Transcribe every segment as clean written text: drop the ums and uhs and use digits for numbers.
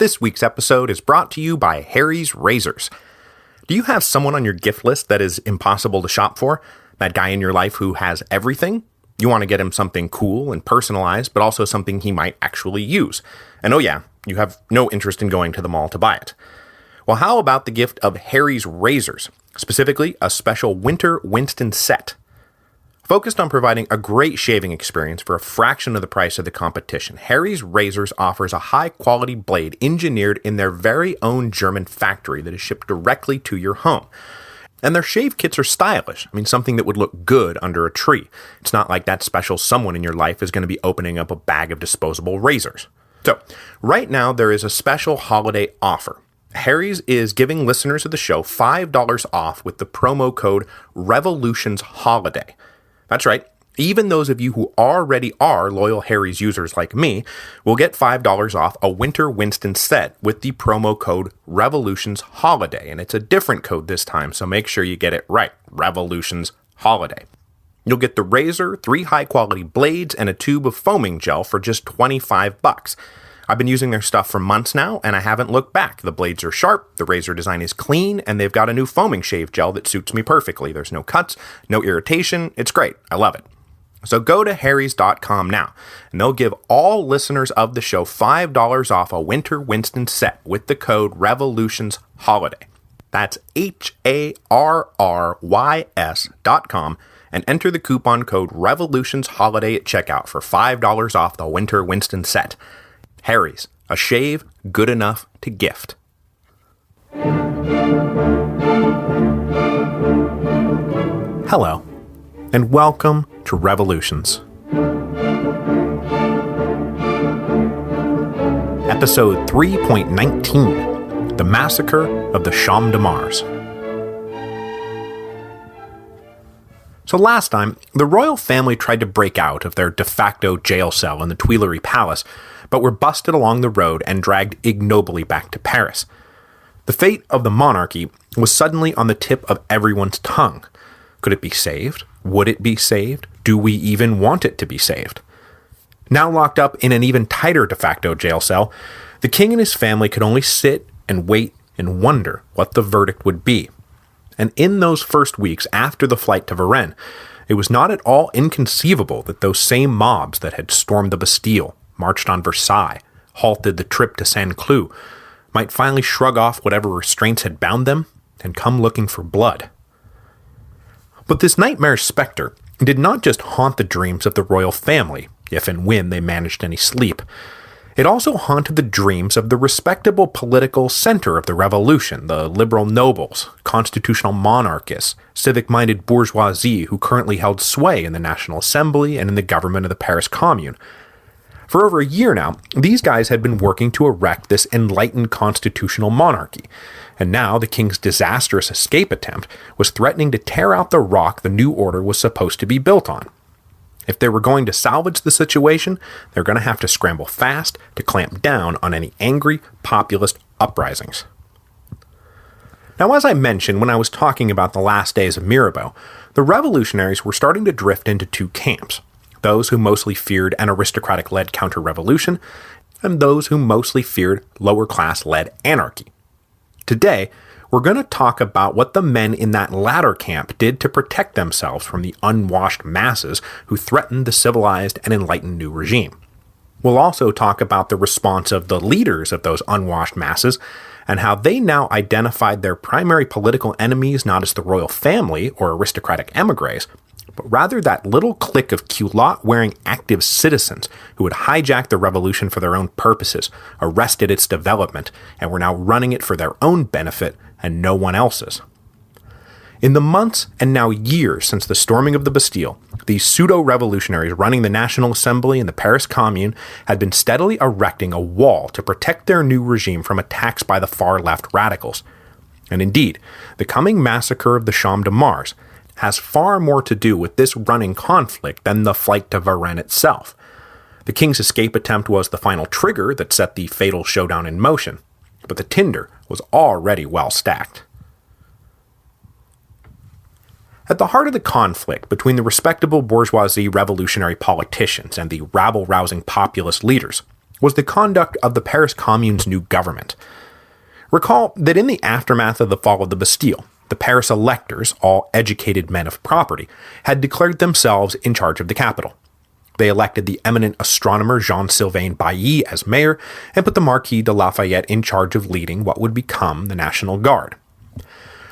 This week's episode is brought to you by Harry's Razors. Do you have someone on your gift list that is impossible to shop for? That guy in your life who has everything? You want to get him something cool and personalized, but also something he might actually use. And oh yeah, you have no interest in going to the mall to buy it. Well, how about the gift of Harry's Razors? Specifically, a special Winter Winston set. Focused on providing a great shaving experience for a fraction of the price of the competition, Harry's Razors offers a high-quality blade engineered in their very own German factory that is shipped directly to your home. And their shave kits are stylish. Something that would look good under a tree. It's not like that special someone in your life is going to be opening up a bag of disposable razors. So, right now there is a special holiday offer. Harry's is giving listeners of the show $5 off with the promo code REVOLUTIONSHOLIDAY. That's right. Even those of you who already are loyal Harry's users like me will get $5 off a Winter Winston set with the promo code REVOLUTIONSHOLIDAY. And it's a different code this time, so make sure you get it right. REVOLUTIONSHOLIDAY. You'll get the razor, 3 high-quality blades, and a tube of foaming gel for just $25. I've been using their stuff for months now, and I haven't looked back. The blades are sharp, the razor design is clean, and they've got a new foaming shave gel that suits me perfectly. There's no cuts, no irritation. It's great. I love it. So go to harrys.com now, and they'll give all listeners of the show $5 off a Winter Winston set with the code REVOLUTIONSHOLIDAY. That's HARRYS.com, and enter the coupon code REVOLUTIONSHOLIDAY at checkout for $5 off the Winter Winston set. Harry's, a shave good enough to gift. Hello, and welcome to Revolutions. Episode 3.19, The Massacre of the Champ de Mars. So last time, the royal family tried to break out of their de facto jail cell in the Tuileries Palace, but were busted along the road and dragged ignobly back to Paris. The fate of the monarchy was suddenly on the tip of everyone's tongue. Could it be saved? Would it be saved? Do we even want it to be saved? Now locked up in an even tighter de facto jail cell, the king and his family could only sit and wait and wonder what the verdict would be. And in those first weeks after the flight to Varennes, it was not at all inconceivable that those same mobs that had stormed the Bastille, marched on Versailles, halted the trip to Saint-Cloud, might finally shrug off whatever restraints had bound them and come looking for blood. But this nightmare specter did not just haunt the dreams of the royal family, if and when they managed any sleep. It also haunted the dreams of the respectable political center of the revolution, the liberal nobles, constitutional monarchists, civic-minded bourgeoisie who currently held sway in the National Assembly and in the government of the Paris Commune. For over a year now, these guys had been working to erect this enlightened constitutional monarchy, and now the king's disastrous escape attempt was threatening to tear out the rock the new order was supposed to be built on. If they were going to salvage the situation, they're going to have to scramble fast to clamp down on any angry populist uprisings. Now, as I mentioned when I was talking about the last days of Mirabeau, the revolutionaries were starting to drift into two camps. Those who mostly feared an aristocratic-led counter-revolution, and those who mostly feared lower-class-led anarchy. Today, we're going to talk about what the men in that latter camp did to protect themselves from the unwashed masses who threatened the civilized and enlightened new regime. We'll also talk about the response of the leaders of those unwashed masses, and how they now identified their primary political enemies not as the royal family or aristocratic émigrés, but rather that little clique of culotte-wearing active citizens who had hijacked the revolution for their own purposes, arrested its development, and were now running it for their own benefit and no one else's. In the months and now years since the storming of the Bastille, these pseudo-revolutionaries running the National Assembly and the Paris Commune had been steadily erecting a wall to protect their new regime from attacks by the far-left radicals. And indeed, the coming massacre of the Champ de Mars has far more to do with this running conflict than the flight to Varennes itself. The king's escape attempt was the final trigger that set the fatal showdown in motion, but the tinder was already well stacked. At the heart of the conflict between the respectable bourgeoisie revolutionary politicians and the rabble-rousing populist leaders was the conduct of the Paris Commune's new government. Recall that in the aftermath of the fall of the Bastille, the Paris electors, all educated men of property, had declared themselves in charge of the capital. They elected the eminent astronomer Jean-Sylvain Bailly as mayor and put the Marquis de Lafayette in charge of leading what would become the National Guard.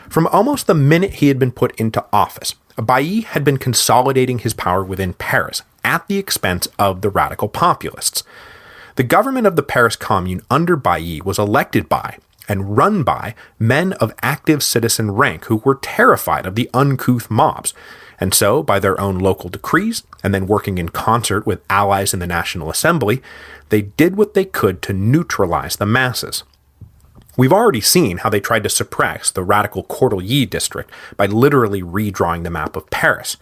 From almost the minute he had been put into office, Bailly had been consolidating his power within Paris at the expense of the radical populists. The government of the Paris Commune under Bailly was elected by and run by men of active citizen rank who were terrified of the uncouth mobs, and so, by their own local decrees, and then working in concert with allies in the National Assembly, they did what they could to neutralize the masses. We've already seen how they tried to suppress the radical Cordeliers district by literally redrawing the map of Paris.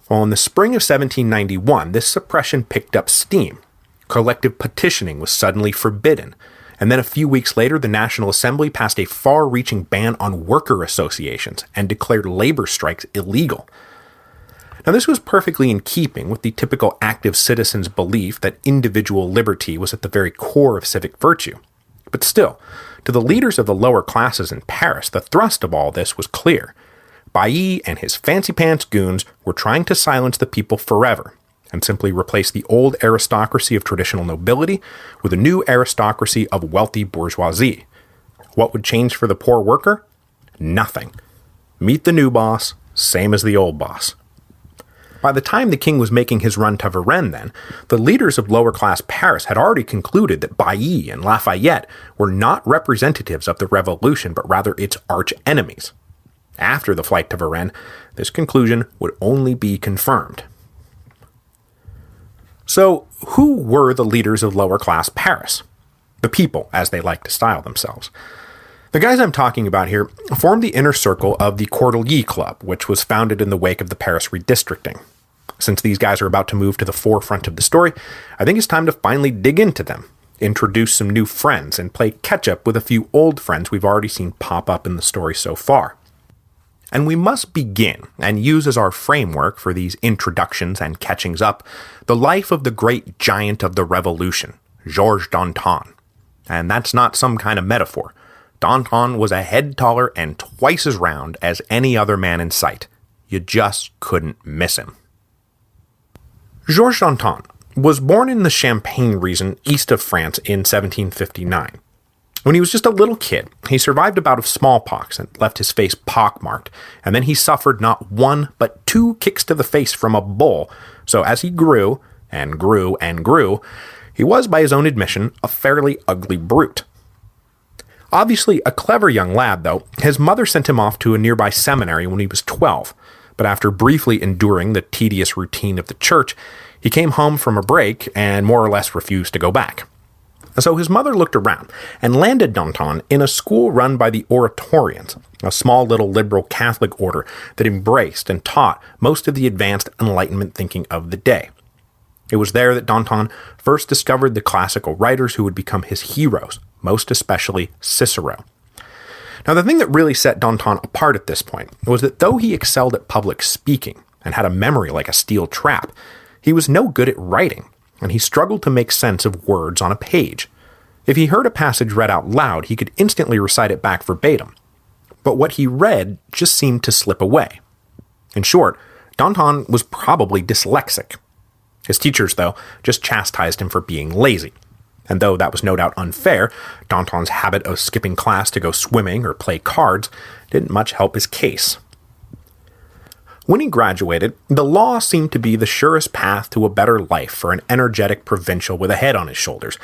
Well, in the spring of 1791, this suppression picked up steam. Collective petitioning was suddenly forbidden, and then a few weeks later, the National Assembly passed a far-reaching ban on worker associations and declared labor strikes illegal. Now, this was perfectly in keeping with the typical active citizen's belief that individual liberty was at the very core of civic virtue. But still, to the leaders of the lower classes in Paris, the thrust of all this was clear. Bailly and his fancy-pants goons were trying to silence the people forever, and simply replace the old aristocracy of traditional nobility with a new aristocracy of wealthy bourgeoisie. What would change for the poor worker? Nothing. Meet the new boss, same as the old boss. By the time the king was making his run to Varennes then, the leaders of lower-class Paris had already concluded that Bailly and Lafayette were not representatives of the revolution, but rather its arch-enemies. After the flight to Varennes, this conclusion would only be confirmed. So, who were the leaders of lower-class Paris? The people, as they like to style themselves. The guys I'm talking about here formed the inner circle of the Cordeliers Club, which was founded in the wake of the Paris redistricting. Since these guys are about to move to the forefront of the story, I think it's time to finally dig into them, introduce some new friends, and play catch-up with a few old friends we've already seen pop up in the story so far. And we must begin and use as our framework for these introductions and catchings up the life of the great giant of the Revolution, Georges Danton. And that's not some kind of metaphor. Danton was a head taller and twice as round as any other man in sight. You just couldn't miss him. Georges Danton was born in the Champagne region east of France in 1759. When he was just a little kid, he survived a bout of smallpox and left his face pockmarked, and then he suffered not one but 2 kicks to the face from a bull, so as he grew, and grew, and grew, he was, by his own admission, a fairly ugly brute. Obviously a clever young lad, though, his mother sent him off to a nearby seminary when he was 12, but after briefly enduring the tedious routine of the church, he came home from a break and more or less refused to go back. So his mother looked around and landed Danton in a school run by the Oratorians, a small little liberal Catholic order that embraced and taught most of the advanced Enlightenment thinking of the day. It was there that Danton first discovered the classical writers who would become his heroes, most especially Cicero. Now, the thing that really set Danton apart at this point was that though he excelled at public speaking and had a memory like a steel trap, he was no good at writing, and he struggled to make sense of words on a page. If he heard a passage read out loud, he could instantly recite it back verbatim. But what he read just seemed to slip away. In short, Danton was probably dyslexic. His teachers, though, just chastised him for being lazy. And though that was no doubt unfair, Danton's habit of skipping class to go swimming or play cards didn't much help his case. When he graduated, the law seemed to be the surest path to a better life for an energetic provincial with a head on his shoulders,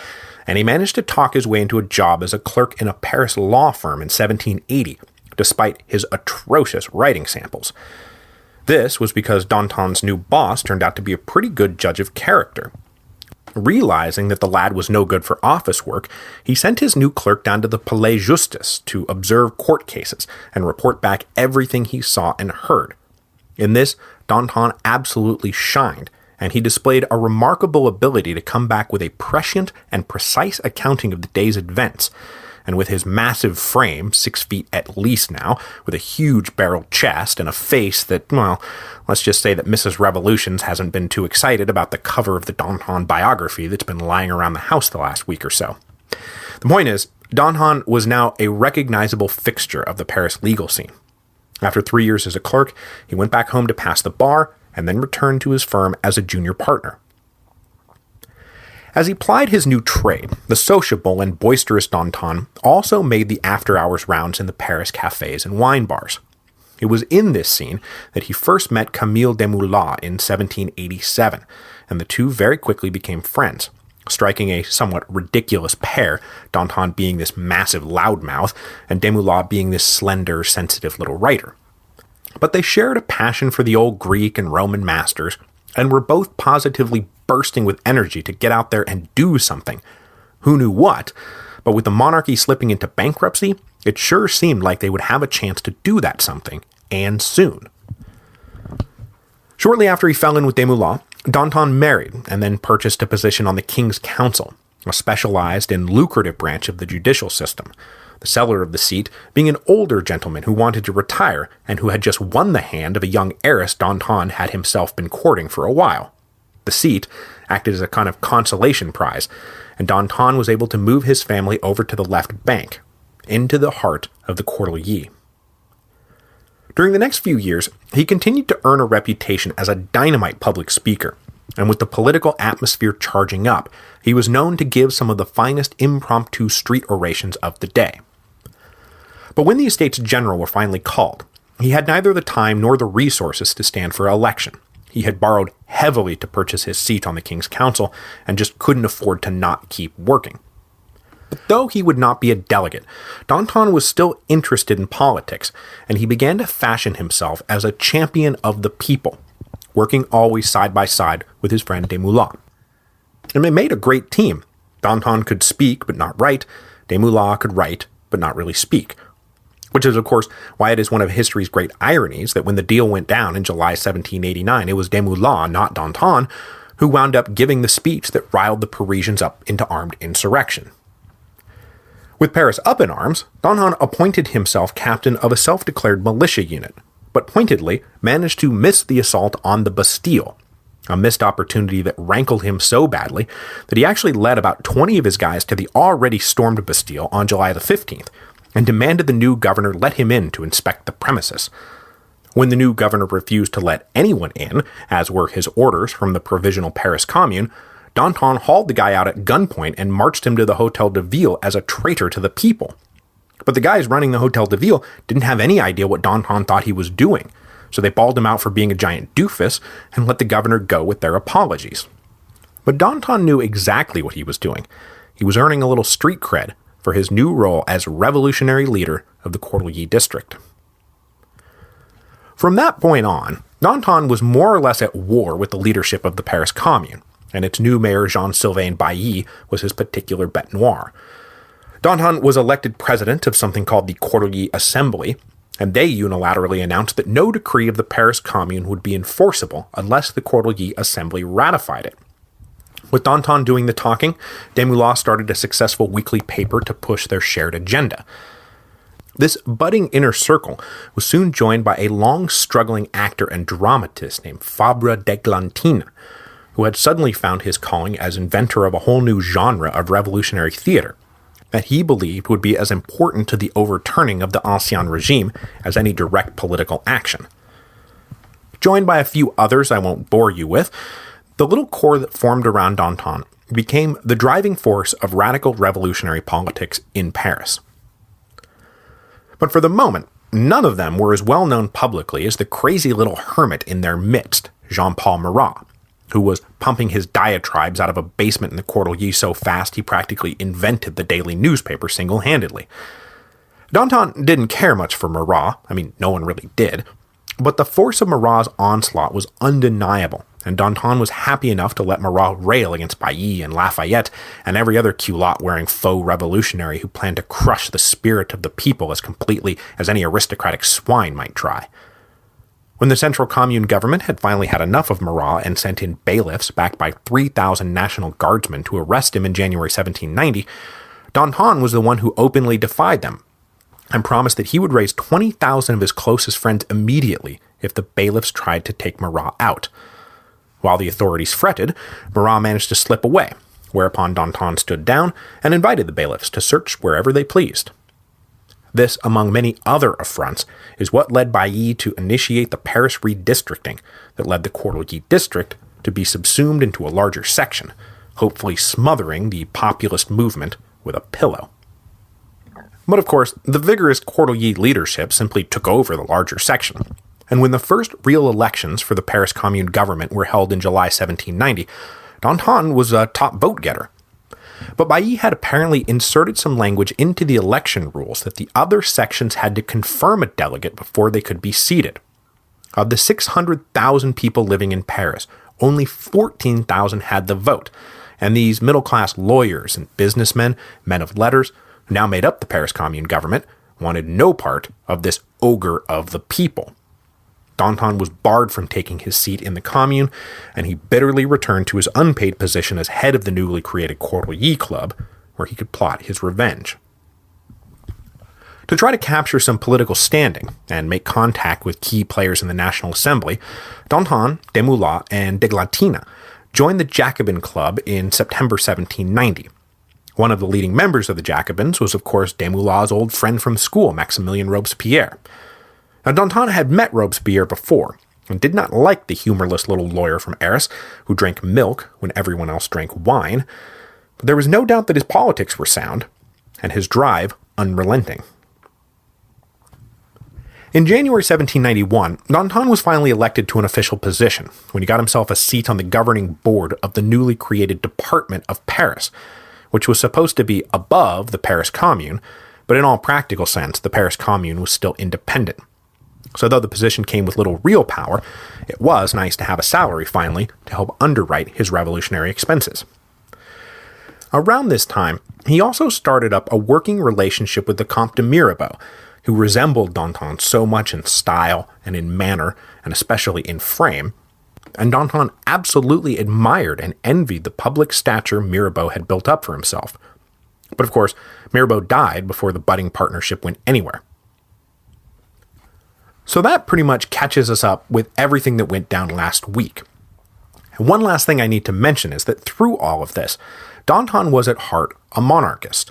and he managed to talk his way into a job as a clerk in a Paris law firm in 1780, despite his atrocious writing samples. This was because Danton's new boss turned out to be a pretty good judge of character. Realizing that the lad was no good for office work, he sent his new clerk down to the Palais Justice to observe court cases and report back everything he saw and heard. In this, Danton absolutely shined, and he displayed a remarkable ability to come back with a prescient and precise accounting of the day's events, and with his massive frame, 6 feet at least now, with a huge barreled chest and a face that, well, let's just say that Mrs. Revolutions hasn't been too excited about the cover of the Danton biography that's been lying around the house the last week or so. The point is, Danton was now a recognizable fixture of the Paris legal scene. After 3 years as a clerk, he went back home to pass the bar and then returned to his firm as a junior partner. As he plied his new trade, the sociable and boisterous Danton also made the after-hours rounds in the Paris cafes and wine bars. It was in this scene that he first met Camille Desmoulins in 1787, and the two very quickly became friends, striking a somewhat ridiculous pair, Danton being this massive loudmouth, and Desmoulins being this slender, sensitive little writer. But they shared a passion for the old Greek and Roman masters, and were both positively bursting with energy to get out there and do something. Who knew what? But with the monarchy slipping into bankruptcy, it sure seemed like they would have a chance to do that something, and soon. Shortly after he fell in with Desmoulins, Danton married and then purchased a position on the King's Council, a specialized and lucrative branch of the judicial system, the seller of the seat being an older gentleman who wanted to retire and who had just won the hand of a young heiress Danton had himself been courting for a while. The seat acted as a kind of consolation prize, and Danton was able to move his family over to the left bank, into the heart of the Cordeliers. During the next few years, he continued to earn a reputation as a dynamite public speaker, and with the political atmosphere charging up, he was known to give some of the finest impromptu street orations of the day. But when the Estates General were finally called, he had neither the time nor the resources to stand for election. He had borrowed heavily to purchase his seat on the King's Council, and just couldn't afford to not keep working. But though he would not be a delegate, Danton was still interested in politics, and he began to fashion himself as a champion of the people, working always side by side with his friend Desmoulins. And they made a great team. Danton could speak but not write, Desmoulins could write but not really speak. Which is, of course, why it is one of history's great ironies that when the deal went down in July 1789, it was Desmoulins, not Danton, who wound up giving the speech that riled the Parisians up into armed insurrection. With Paris up in arms, Danton appointed himself captain of a self-declared militia unit, but pointedly managed to miss the assault on the Bastille, a missed opportunity that rankled him so badly that he actually led about 20 of his guys to the already stormed Bastille on July the 15th, and demanded the new governor let him in to inspect the premises. When the new governor refused to let anyone in, as were his orders from the Provisional Paris Commune, Danton hauled the guy out at gunpoint and marched him to the Hôtel de Ville as a traitor to the people. But the guys running the Hôtel de Ville didn't have any idea what Danton thought he was doing, so they bawled him out for being a giant doofus and let the governor go with their apologies. But Danton knew exactly what he was doing. He was earning a little street cred for his new role as revolutionary leader of the Cordeliers district. From that point on, Danton was more or less at war with the leadership of the Paris Commune, and its new mayor Jean-Sylvain Bailly was his particular bête noire. Danton was elected president of something called the Cordeliers Assembly, and they unilaterally announced that no decree of the Paris Commune would be enforceable unless the Cordeliers Assembly ratified it. With Danton doing the talking, Desmoulins started a successful weekly paper to push their shared agenda. This budding inner circle was soon joined by a long-struggling actor and dramatist named Fabre d'Églantine, who had suddenly found his calling as inventor of a whole new genre of revolutionary theater that he believed would be as important to the overturning of the Ancien Regime as any direct political action. Joined by a few others I won't bore you with, the little corps that formed around Danton became the driving force of radical revolutionary politics in Paris. But for the moment, none of them were as well known publicly as the crazy little hermit in their midst, Jean-Paul Marat, who was pumping his diatribes out of a basement in the Cordeliers so fast he practically invented the daily newspaper single-handedly. Danton didn't care much for Marat, no one really did, but the force of Marat's onslaught was undeniable, and Danton was happy enough to let Marat rail against Bailly and Lafayette and every other culotte wearing faux revolutionary who planned to crush the spirit of the people as completely as any aristocratic swine might try. When the Central Commune government had finally had enough of Marat and sent in bailiffs backed by 3,000 National Guardsmen to arrest him in January 1790, Danton was the one who openly defied them and promised that he would raise 20,000 of his closest friends immediately if the bailiffs tried to take Marat out. While the authorities fretted, Marat managed to slip away, whereupon Danton stood down and invited the bailiffs to search wherever they pleased. This, among many other affronts, is what led Bailly to initiate the Paris redistricting that led the Courtelly district to be subsumed into a larger section, hopefully smothering the populist movement with a pillow. But of course, the vigorous Courtelly leadership simply took over the larger section, and when the first real elections for the Paris Commune government were held in July 1790, Danton was a top vote-getter. But Bailly had apparently inserted some language into the election rules that the other sections had to confirm a delegate before they could be seated. Of the 600,000 people living in Paris, only 14,000 had the vote, and these middle-class lawyers and businessmen, men of letters, who now made up the Paris Commune government, wanted no part of this ogre of the people. Danton was barred from taking his seat in the Commune, and he bitterly returned to his unpaid position as head of the newly created Courtelly Club, where he could plot his revenge. To try to capture some political standing and make contact with key players in the National Assembly, Danton, Desmoulins, and Deglatina joined the Jacobin Club in September 1790. One of the leading members of the Jacobins was, of course, Desmoulins' old friend from school, Maximilien Robespierre. Now, Danton had met Robespierre before, and did not like the humorless little lawyer from Arras who drank milk when everyone else drank wine, but there was no doubt that his politics were sound, and his drive unrelenting. In January 1791, Danton was finally elected to an official position when he got himself a seat on the governing board of the newly created Department of Paris, which was supposed to be above the Paris Commune, but in all practical sense, the Paris Commune was still independent. So though the position came with little real power, it was nice to have a salary finally to help underwrite his revolutionary expenses. Around this time, he also started up a working relationship with the Comte de Mirabeau, who resembled Danton so much in style and in manner, and especially in frame, and Danton absolutely admired and envied the public stature Mirabeau had built up for himself. But of course, Mirabeau died before the budding partnership went anywhere. So that pretty much catches us up with everything that went down last week. And one last thing I need to mention is that through all of this, Danton was at heart a monarchist.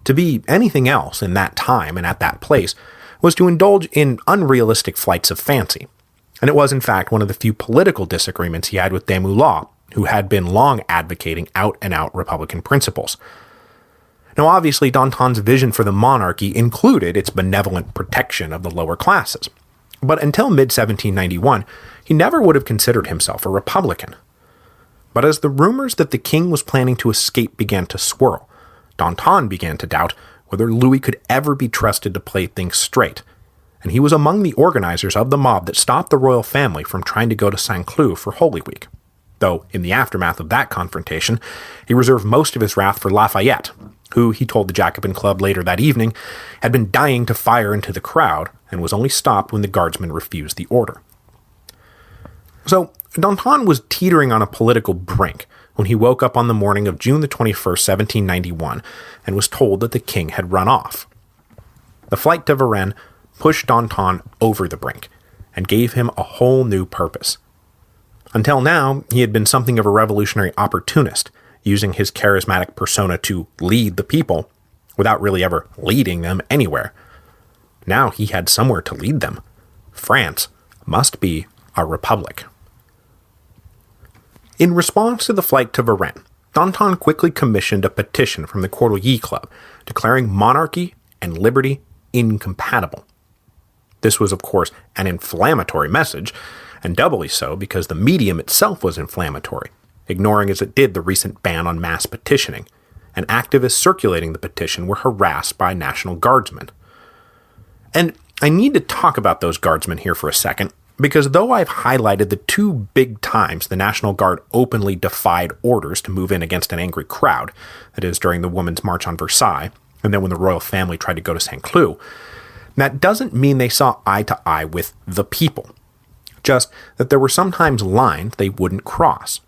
To be anything else in that time and at that place was to indulge in unrealistic flights of fancy. And it was in fact one of the few political disagreements he had with Desmoulins, who had been long advocating out-and-out Republican principles. Now obviously Danton's vision for the monarchy included its benevolent protection of the lower classes, but until mid-1791 he never would have considered himself a Republican. But as the rumors that the king was planning to escape began to swirl, Danton began to doubt whether Louis could ever be trusted to play things straight, and he was among the organizers of the mob that stopped the royal family from trying to go to Saint-Cloud for Holy Week. Though, in the aftermath of that confrontation, he reserved most of his wrath for Lafayette, who, he told the Jacobin Club later that evening, had been dying to fire into the crowd and was only stopped when the guardsmen refused the order. So, Danton was teetering on a political brink when he woke up on the morning of June the 21st, 1791, and was told that the king had run off. The flight to Varennes pushed Danton over the brink and gave him a whole new purpose. Until now, he had been something of a revolutionary opportunist, using his charismatic persona to lead the people, without really ever leading them anywhere. Now he had somewhere to lead them. France must be a republic. In response to the flight to Varennes, Danton quickly commissioned a petition from the Courtelly Club, declaring monarchy and liberty incompatible. This was, of course, an inflammatory message, and doubly so because the medium itself was inflammatory, ignoring as it did the recent ban on mass petitioning, and activists circulating the petition were harassed by National Guardsmen. And I need to talk about those guardsmen here for a second, because though I've highlighted the two big times the National Guard openly defied orders to move in against an angry crowd, that is, during the Women's March on Versailles, and then when the royal family tried to go to Saint-Cloud, that doesn't mean they saw eye to eye with the people, just that there were sometimes lines they wouldn't cross.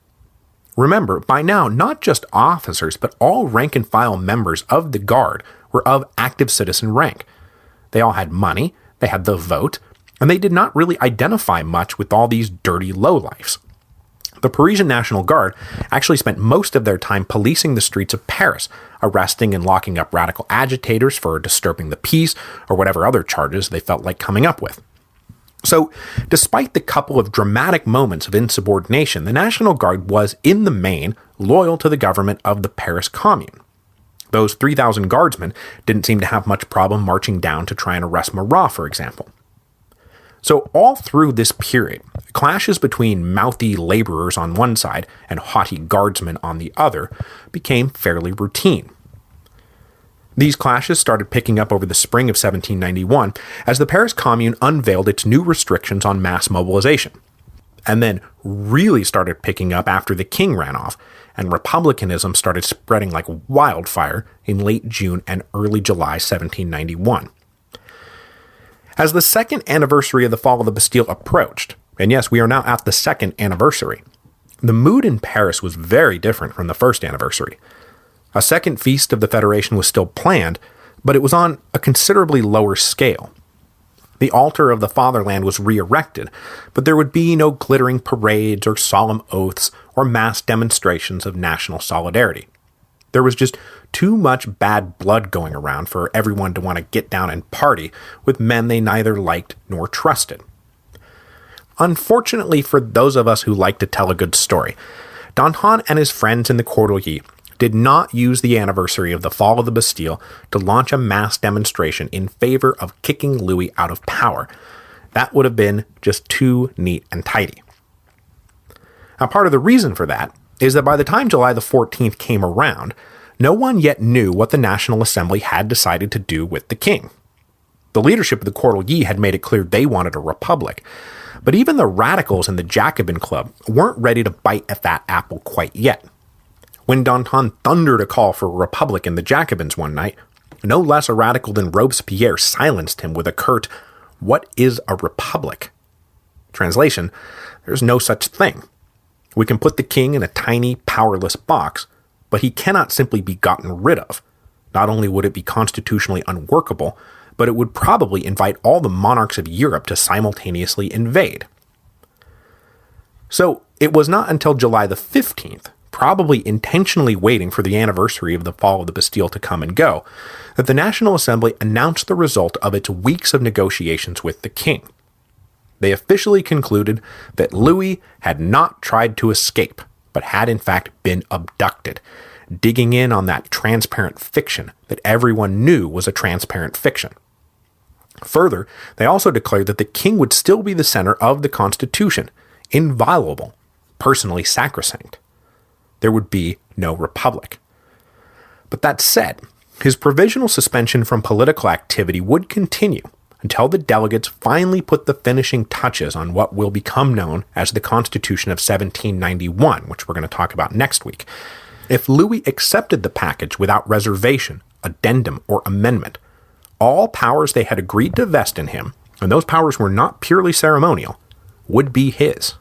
Remember, by now, not just officers, but all rank-and-file members of the Guard were of active citizen rank. They all had money, they had the vote, and they did not really identify much with all these dirty lowlifes. The Parisian National Guard actually spent most of their time policing the streets of Paris, arresting and locking up radical agitators for disturbing the peace or whatever other charges they felt like coming up with. So, despite the couple of dramatic moments of insubordination, the National Guard was, in the main, loyal to the government of the Paris Commune. Those 3,000 guardsmen didn't seem to have much problem marching down to try and arrest Marat, for example. So all through this period, clashes between mouthy laborers on one side and haughty guardsmen on the other became fairly routine. These clashes started picking up over the spring of 1791 as the Paris Commune unveiled its new restrictions on mass mobilization, and then really started picking up after the king ran off, and republicanism started spreading like wildfire in late June and early July 1791. As the second anniversary of the fall of the Bastille approached, and yes, we are now at the second anniversary, the mood in Paris was very different from the first anniversary. A second feast of the Federation was still planned, but it was on a considerably lower scale. The altar of the fatherland was re-erected, but there would be no glittering parades or solemn oaths or mass demonstrations of national solidarity. There was just too much bad blood going around for everyone to want to get down and party with men they neither liked nor trusted. Unfortunately for those of us who like to tell a good story, Danton and his friends in the Cordeliers did not use the anniversary of the fall of the Bastille to launch a mass demonstration in favor of kicking Louis out of power. That would have been just too neat and tidy. Now, part of the reason for that is that by the time July the 14th came around, no one yet knew what the National Assembly had decided to do with the king. The leadership of the Cordeliers had made it clear they wanted a republic, but even the radicals in the Jacobin Club weren't ready to bite at that apple quite yet. When Danton thundered a call for a republic in the Jacobins one night, no less a radical than Robespierre silenced him with a curt, "What is a republic?" Translation, there's no such thing. We can put the king in a tiny, powerless box, but he cannot simply be gotten rid of. Not only would it be constitutionally unworkable, but it would probably invite all the monarchs of Europe to simultaneously invade. So it was not until July the 15th, probably intentionally waiting for the anniversary of the fall of the Bastille to come and go, that the National Assembly announced the result of its weeks of negotiations with the king. They officially concluded that Louis had not tried to escape, but had in fact been abducted, digging in on that transparent fiction that everyone knew was a transparent fiction. Further, they also declared that the king would still be the center of the Constitution, inviolable, personally sacrosanct. There would be no republic. But that said, his provisional suspension from political activity would continue until the delegates finally put the finishing touches on what will become known as the Constitution of 1791, which we're going to talk about next week. If Louis accepted the package without reservation, addendum, or amendment, all powers they had agreed to vest in him, and those powers were not purely ceremonial, would be his.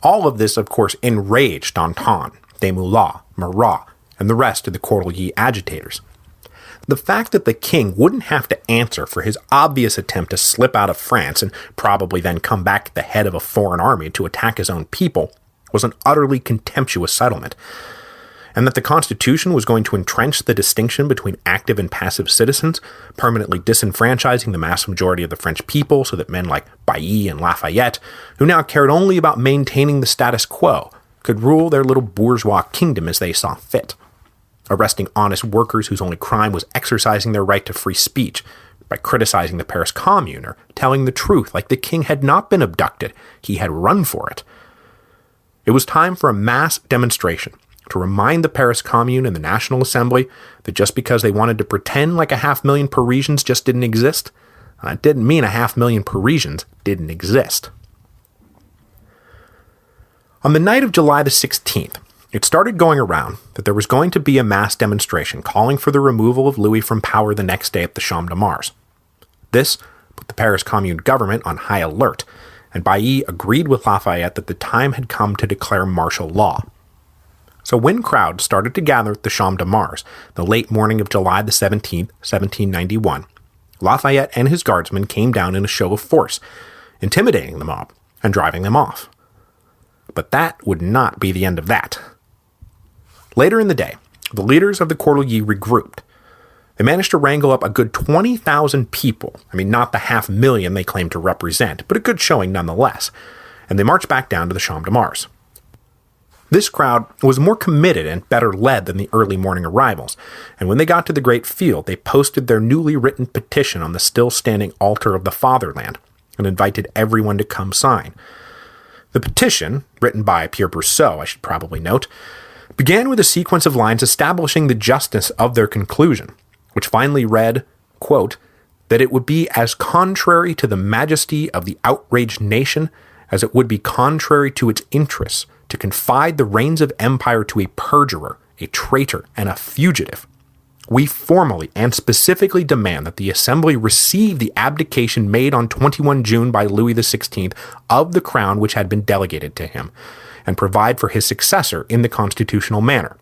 All of this, of course, enraged Danton, Desmoulins, Marat, and the rest of the Cordeliers agitators. The fact that the king wouldn't have to answer for his obvious attempt to slip out of France and probably then come back at the head of a foreign army to attack his own people was an utterly contemptuous settlement, and that the Constitution was going to entrench the distinction between active and passive citizens, permanently disenfranchising the mass majority of the French people so that men like Bailly and Lafayette, who now cared only about maintaining the status quo, could rule their little bourgeois kingdom as they saw fit, arresting honest workers whose only crime was exercising their right to free speech by criticizing the Paris Commune or telling the truth like the king had not been abducted, he had run for it. It was time for a mass demonstration to remind the Paris Commune and the National Assembly that just because they wanted to pretend like 500,000 Parisians just didn't exist, it didn't mean 500,000 Parisians didn't exist. On the night of July the 16th, it started going around that there was going to be a mass demonstration calling for the removal of Louis from power the next day at the Champ de Mars. This put the Paris Commune government on high alert, and Bailly agreed with Lafayette that the time had come to declare martial law. So when crowds started to gather at the Champ de Mars the late morning of July the 17th, 1791, Lafayette and his guardsmen came down in a show of force, intimidating the mob and driving them off. But that would not be the end of that. Later in the day, the leaders of the Cordeliers regrouped. They managed to wrangle up a good 20,000 people. Not the 500,000 they claimed to represent, but a good showing nonetheless. And they marched back down to the Champ de Mars. This crowd was more committed and better led than the early morning arrivals, and when they got to the great field, they posted their newly written petition on the still-standing altar of the fatherland and invited everyone to come sign. The petition, written by Pierre Brousseau, I should probably note, began with a sequence of lines establishing the justice of their conclusion, which finally read, quote, that it would be as contrary to the majesty of the outraged nation as it would be contrary to its interests to confide the reins of empire to a perjurer, a traitor, and a fugitive. We formally and specifically demand that the Assembly receive the abdication made on 21 June by Louis XVI of the crown which had been delegated to him, and provide for his successor in the constitutional manner.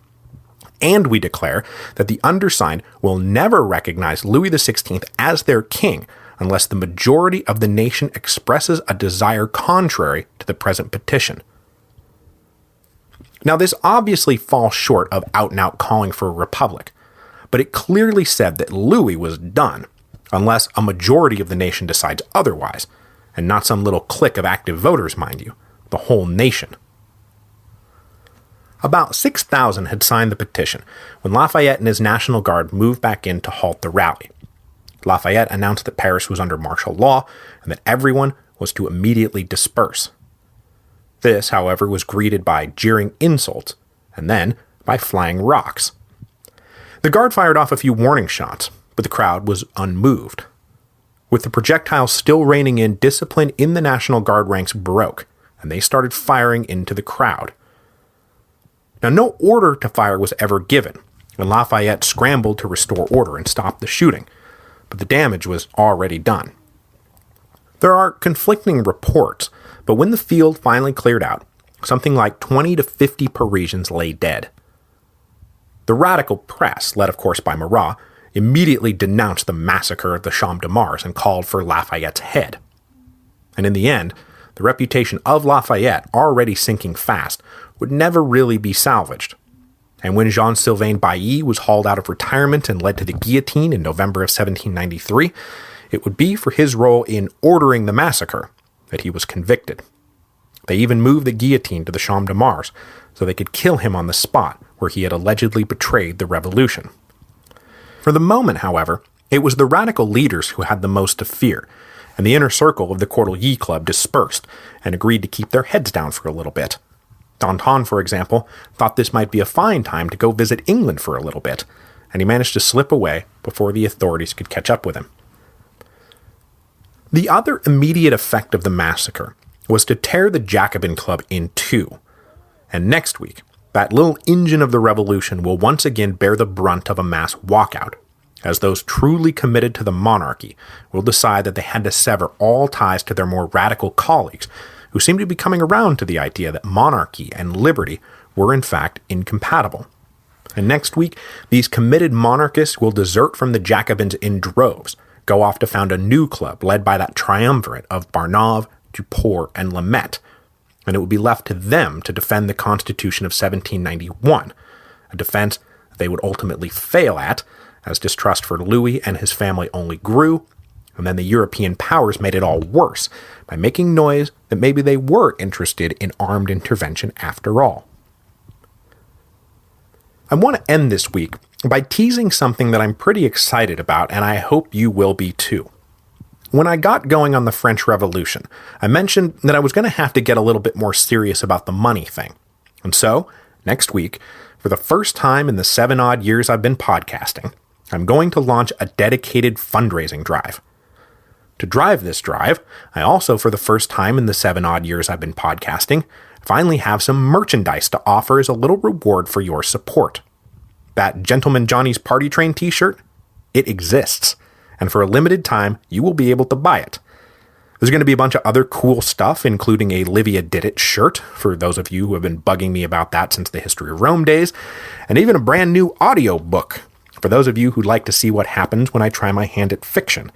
And we declare that the undersigned will never recognize Louis XVI as their king unless the majority of the nation expresses a desire contrary to the present petition. Now, this obviously falls short of out-and-out calling for a republic, but it clearly said that Louis was done, unless a majority of the nation decides otherwise, and not some little clique of active voters, mind you, the whole nation. About 6,000 had signed the petition when Lafayette and his National Guard moved back in to halt the rally. Lafayette announced that Paris was under martial law and that everyone was to immediately disperse. This, however, was greeted by jeering insults, and then by flying rocks. The guard fired off a few warning shots, but the crowd was unmoved. With the projectiles still raining in, discipline in the National Guard ranks broke, and they started firing into the crowd. Now, no order to fire was ever given, and Lafayette scrambled to restore order and stop the shooting, but the damage was already done. There are conflicting reports, but when the field finally cleared out, something like 20 to 50 Parisians lay dead. The radical press, led of course by Marat, immediately denounced the massacre at the Champ de Mars and called for Lafayette's head. And in the end, the reputation of Lafayette, already sinking fast, would never really be salvaged. And when Jean-Sylvain Bailly was hauled out of retirement and led to the guillotine in November of 1793, it would be for his role in ordering the massacre that he was convicted. They even moved the guillotine to the Champ de Mars so they could kill him on the spot where he had allegedly betrayed the revolution. For the moment, however, it was the radical leaders who had the most to fear, and the inner circle of the Cordeliers Club dispersed and agreed to keep their heads down for a little bit. Danton, for example, thought this might be a fine time to go visit England for a little bit, and he managed to slip away before the authorities could catch up with him. The other immediate effect of the massacre was to tear the Jacobin Club in two, and next week, that little engine of the revolution will once again bear the brunt of a mass walkout, as those truly committed to the monarchy will decide that they had to sever all ties to their more radical colleagues, who seemed to be coming around to the idea that monarchy and liberty were in fact incompatible. And next week, these committed monarchists will desert from the Jacobins in droves, go off to found a new club led by that triumvirate of Barnave, Duport, and Lamette, and it would be left to them to defend the Constitution of 1791, a defense they would ultimately fail at, as distrust for Louis and his family only grew, and then the European powers made it all worse by making noise that maybe they were interested in armed intervention after all. I want to end this week by teasing something that I'm pretty excited about, and I hope you will be too. When I got going on the French Revolution, I mentioned that I was going to have to get a little bit more serious about the money thing. And so, next week, for the first time in the 7-odd years I've been podcasting, I'm going to launch a dedicated fundraising drive. To drive this drive, I also, for the first time in the 7-odd years I've been podcasting, finally have some merchandise to offer as a little reward for your support. That Gentleman Johnny's Party Train t-shirt? It exists, and for a limited time, you will be able to buy it. There's going to be a bunch of other cool stuff, including a Livia Did It shirt, for those of you who have been bugging me about that since the History of Rome days, and even a brand new audio book, for those of you who'd like to see what happens when I try my hand at fiction.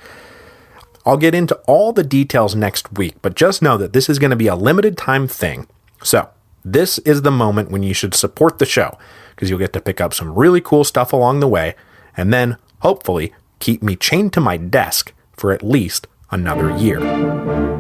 I'll get into all the details next week, but just know that this is going to be a limited time thing. So, this is the moment when you should support the show, because you'll get to pick up some really cool stuff along the way, and then, hopefully, keep me chained to my desk for at least another year.